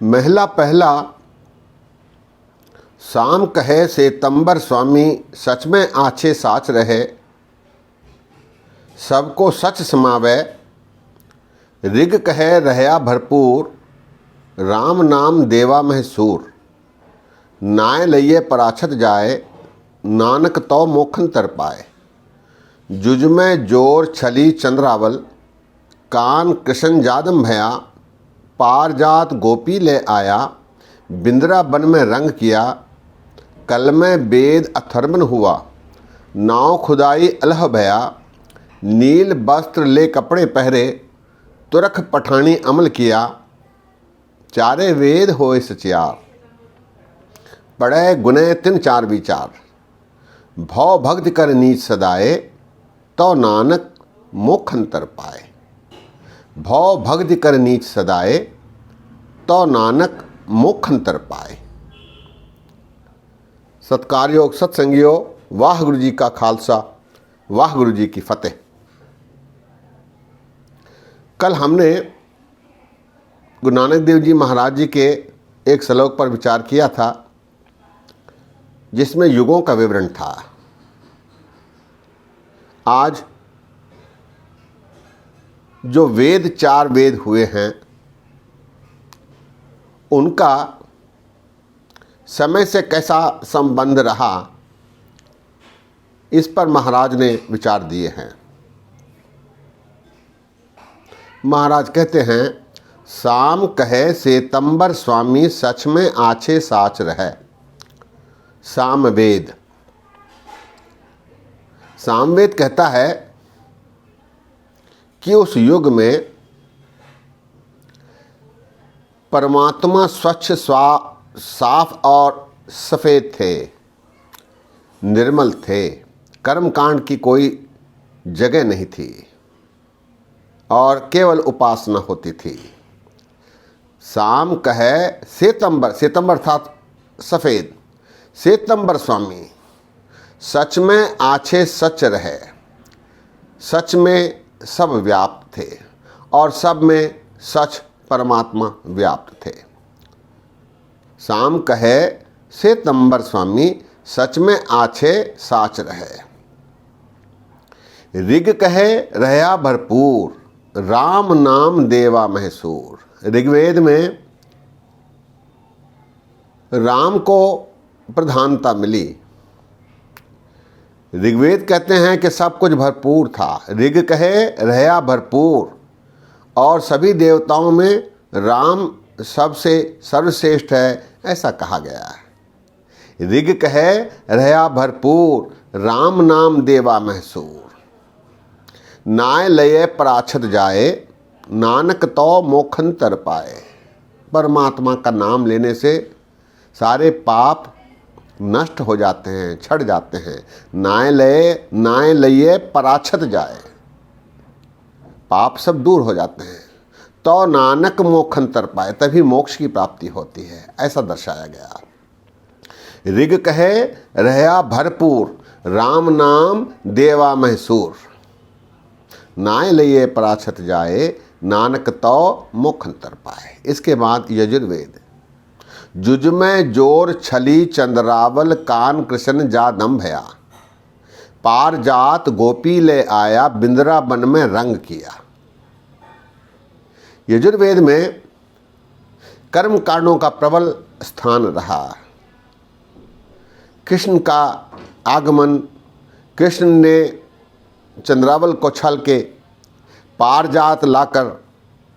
महला पहला। शाम कहे सेतंबर स्वामी, सच में आछे साच रहे। सबको सच समावे, ऋग कहे रहया भरपूर। राम नाम देवा महसूर, नाय लइये पराछत जाए। नानक तो मोखन तर पाए। जुज में जोर छली चंद्रावल, कान कृष्ण जादम भया। पार जात गोपी ले आया, बिंद्रा बन में रंग किया। कल में वेद अथर्वण हुआ, नाव खुदाई अलह भया। नील वस्त्र ले कपड़े पहरे, तुरख पठानी अमल किया। चारे वेद होए सचियार, पढ़े गुने तिन चार विचार। भव भक्ति कर नीच सदाए, तो नानक मोखन तर पाए। भव भक्ति कर नीच सदाए, तो नानक मोखन तर पाए। सत्कारयोग सत्संगियो, वाह गुरु जी का खालसा, वाह गुरु जी की फतेह। कल हमने गुरु नानक देव जी महाराज जी के एक श्लोक पर विचार किया था, जिसमें युगों का विवरण था। आज जो वेद, चार वेद हुए हैं, उनका समय से कैसा संबंध रहा, इस पर महाराज ने विचार दिए हैं। महाराज कहते हैं, शाम कहे सेतंबर स्वामी, सच में आछे साच रहे। सामवेद। सामवेद कहता है कि उस युग में परमात्मा स्वच्छ, साफ और सफ़ेद थे, निर्मल थे। कर्मकांड की कोई जगह नहीं थी और केवल उपासना होती थी। शाम कहे सेतंबर, सेतंबर था सफ़ेद। सेतंबर स्वामी, सच में आछे सच रहे। सच में सब व्याप्त थे और सब में सच परमात्मा व्याप्त थे। शाम कहे सेतंबर स्वामी, सच में आछे साच रहे। ऋग कहे रहया भरपूर, राम नाम देवा महसूर। ऋग्वेद में राम को प्रधानता मिली। ऋग्वेद कहते हैं कि सब कुछ भरपूर था। ऋग कहे रहया भरपूर, और सभी देवताओं में राम सबसे सर्वश्रेष्ठ है, ऐसा कहा गया है। ऋग कहे रहया भरपूर, राम नाम देवा महसूर। नाय लये पराछत जाए, नानक तो मोखन तर पाए। परमात्मा का नाम लेने से सारे पाप नष्ट हो जाते हैं, छट जाते हैं। नाय लये पराछत जाए, पाप सब दूर हो जाते हैं। तो नानक मोखन तर पाए, तभी मोक्ष की प्राप्ति होती है, ऐसा दर्शाया गया। ऋग कहे रहया भरपूर, राम नाम देवा महसूर। नाय लये पराछत जाए, नानक तो मोखन तर पाए। इसके बाद यजुर्वेद। जुज में जोर छली चंद्रावल, कान कृष्ण जादम भया। पार जात गोपी ले आया, बिंद्रा बन में रंग किया। यजुर्वेद में कर्म कांडों का प्रबल स्थान रहा। कृष्ण का आगमन, कृष्ण ने चंद्रावल को छल के पार जात लाकर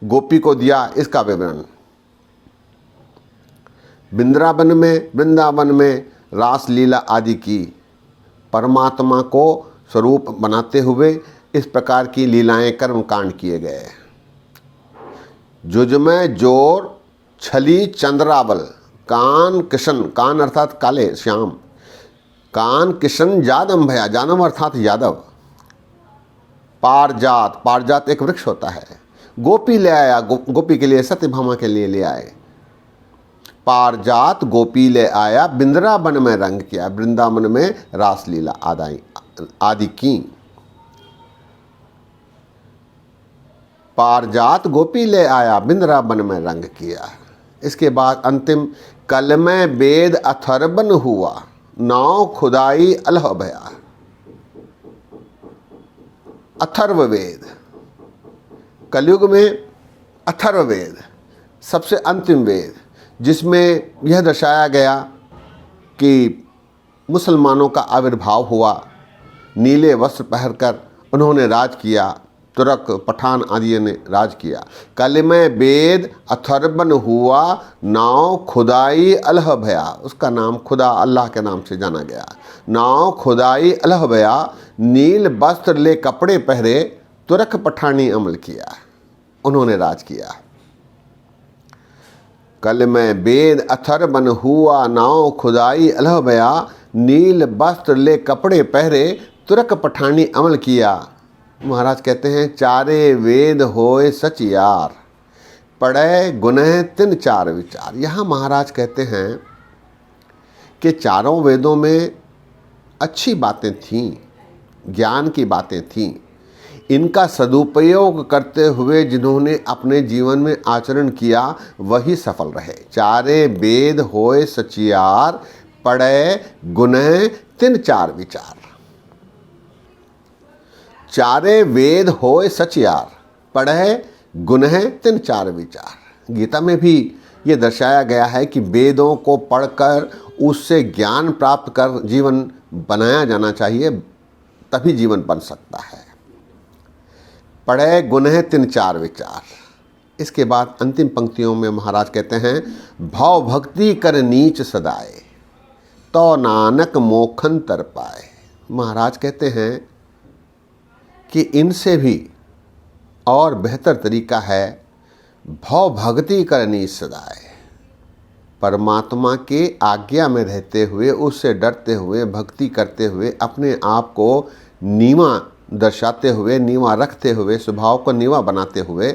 गोपी को दिया, इसका विवरण। वृंदावन में रास लीला आदि की, परमात्मा को स्वरूप बनाते हुए इस प्रकार की लीलाएं, कर्म कांड किए गए। जुज में जोर छली चंद्रावल, कान कृष्ण, कान अर्थात काले श्याम। कान कृष्ण जादम भया, जानम अर्थात यादव। पारजात, पारजात एक वृक्ष होता है। गोपी ले आया, गोपी के लिए, सत्यभामा के लिए ले आए। पारजात गोपी ले आया, बिंद्रा बन में रंग किया। वृंदावन में रासलीला आदि की। पारजात गोपी ले आया, बिंद्रा बन में रंग किया। इसके बाद अंतिम, कल में वेद अथर्वन हुआ, नाव खुदाई अलह भया। अथर्ववेद, कलयुग में अथर्ववेद सबसे अंतिम वेद, जिसमें यह दर्शाया गया कि मुसलमानों का आविर्भाव हुआ। नीले वस्त्र पहनकर उन्होंने राज किया, तुर्क पठान आदि ने राज किया। कल में वेद अथर्वन हुआ, नाव खुदाई अलह भया। उसका नाम खुदा अल्लाह के नाम से जाना गया। नाव खुदाई अलह भया, नील वस्त्र ले कपड़े पहरे, तुर्क पठानी अमल किया। उन्होंने राज किया। कल में वेद अथर्वन हुआ, नाव खुदाई अलह भया, नील वस्त्र ले कपड़े पहरे, तुर्क पठानी अमल किया। महाराज कहते हैं, चारे वेद होए सच यार, पढ़े गुनह तिन चार विचार। यहाँ महाराज कहते हैं कि चारों वेदों में अच्छी बातें थीं, ज्ञान की बातें थीं। इनका सदुपयोग करते हुए जिन्होंने अपने जीवन में आचरण किया वही सफल रहे। चारे वेद होए सचियार, पढ़े गुनह तिन चार विचार। चारे वेद होए सचियार, पढ़े गुनह तिन चार विचार। गीता में भी ये दर्शाया गया है कि वेदों को पढ़कर उससे ज्ञान प्राप्त कर जीवन बनाया जाना चाहिए, तभी जीवन बन सकता है। पढ़े गुनह तिन चार विचार। इसके बाद अंतिम पंक्तियों में महाराज कहते हैं, भाव भक्ति कर नीच सदाए, तो नानक मोखन तर पाए। महाराज कहते हैं कि इनसे भी और बेहतर तरीका है भाव भक्ति कर नीच सदाए। परमात्मा के आज्ञा में रहते हुए, उससे डरते हुए, भक्ति करते हुए, अपने आप को नीवा दर्शाते हुए, नीवा रखते हुए, स्वभाव को नीवा बनाते हुए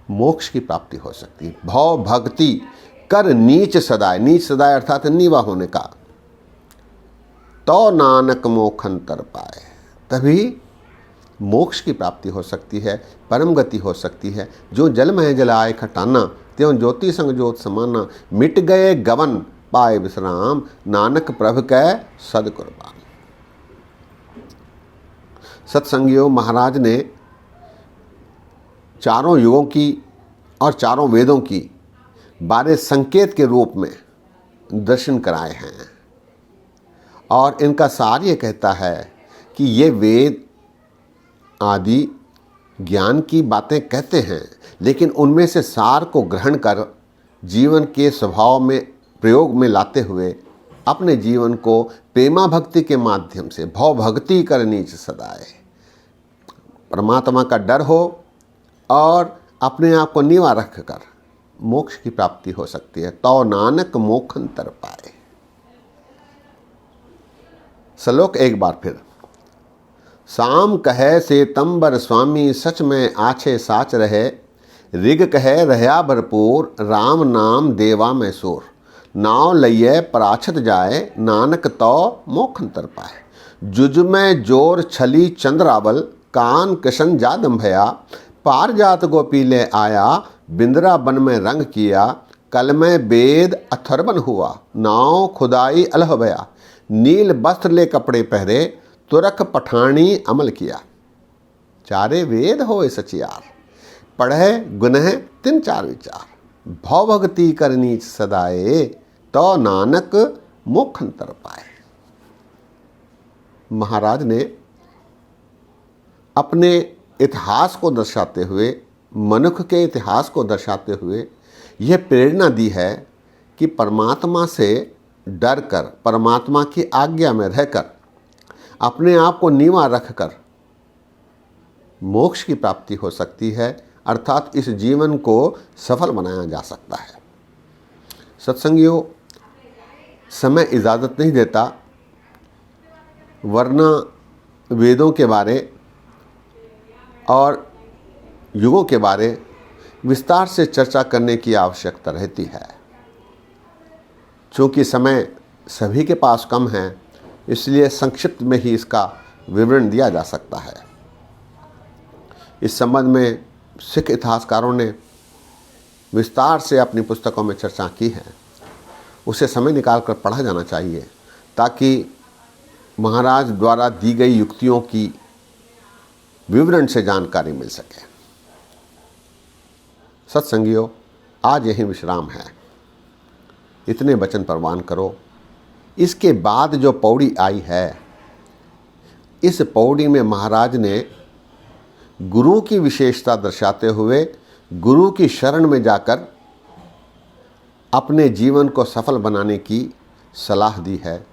मोक्ष की प्राप्ति हो सकती है। भाव भक्ति कर नीच सदाए, नीच सदाए अर्थात नीवा होने का। तो नानक मोखन तर पाए, तभी मोक्ष की प्राप्ति हो सकती है, परम गति हो सकती है। जो जल में जलाए खटाना, त्यों ज्योति संग ज्योत समाना, मिट गए गवन पाए विश्राम, नानक प्रभु कै सद कुर्बान। सत्संगियों, महाराज ने चारों युगों की और चारों वेदों की बारे संकेत के रूप में दर्शन कराए हैं, और इनका सार ये कहता है कि ये वेद आदि ज्ञान की बातें कहते हैं, लेकिन उनमें से सार को ग्रहण कर जीवन के स्वभाव में प्रयोग में लाते हुए अपने जीवन को प्रेमा भक्ति के माध्यम से भाव भक्ति कर नीच सदाए, परमात्मा का डर हो और अपने आप को नीवा रख कर मोक्ष की प्राप्ति हो सकती है। तो नानक मोखन तर पाए। श्लोक एक बार फिर। साम कहे से तंबर स्वामी, सच में आछे साच रहे, ऋग कहे रहा भरपूर, राम नाम देवा में सोर, नाव लइये पराछत जाए, नानक तो मोखन तर पाए। जुज में जोर छली चंद्रावल, कान कृष्ण जादम भया, पार जात गोपी ले आया, बिंद्रा बन में रंग किया, कल में वेद अथर्वन हुआ, नाव खुदाई अलह भया, नील वस्त्र ले कपड़े पहरे, तुरक पठानी अमल किया। चारे वेद होए सचियार, पढ़े गुनह तिन चार विचार, भाव भक्ति करनी सदाए, तो नानक मोखन तर पाए। महाराज ने अपने इतिहास को दर्शाते हुए, मनुष्य के इतिहास को दर्शाते हुए यह प्रेरणा दी है कि परमात्मा से डर कर, परमात्मा की आज्ञा में रहकर, अपने आप को नीवा रखकर मोक्ष की प्राप्ति हो सकती है, अर्थात इस जीवन को सफल बनाया जा सकता है। सत्संगियों, समय इजाज़त नहीं देता, वरना वेदों के बारे और युगों के बारे विस्तार से चर्चा करने की आवश्यकता रहती है। चूँकि समय सभी के पास कम है, इसलिए संक्षिप्त में ही इसका विवरण दिया जा सकता है। इस संबंध में सिख इतिहासकारों ने विस्तार से अपनी पुस्तकों में चर्चा की है, उसे समय निकालकर पढ़ा जाना चाहिए ताकि महाराज द्वारा दी गई युक्तियों की विवरण से जानकारी मिल सके। सत्संगियों, आज यही विश्राम है। इतने वचन प्रवान करो। इसके बाद जो पौड़ी आई है, इस पौड़ी में महाराज ने गुरु की विशेषता दर्शाते हुए गुरु की शरण में जाकर अपने जीवन को सफल बनाने की सलाह दी है।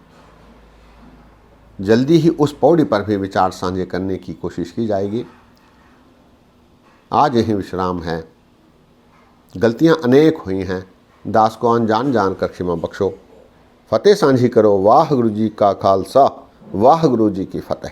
जल्दी ही उस पौड़ी पर भी विचार साझे करने की कोशिश की जाएगी। आज यही विश्राम है। गलतियां अनेक हुई हैं, दास को अनजान जानकर क्षमा बख्शो। फतेह सांझी करो। वाह गुरु जी का खालसा, वाह गुरु जी की फतेह।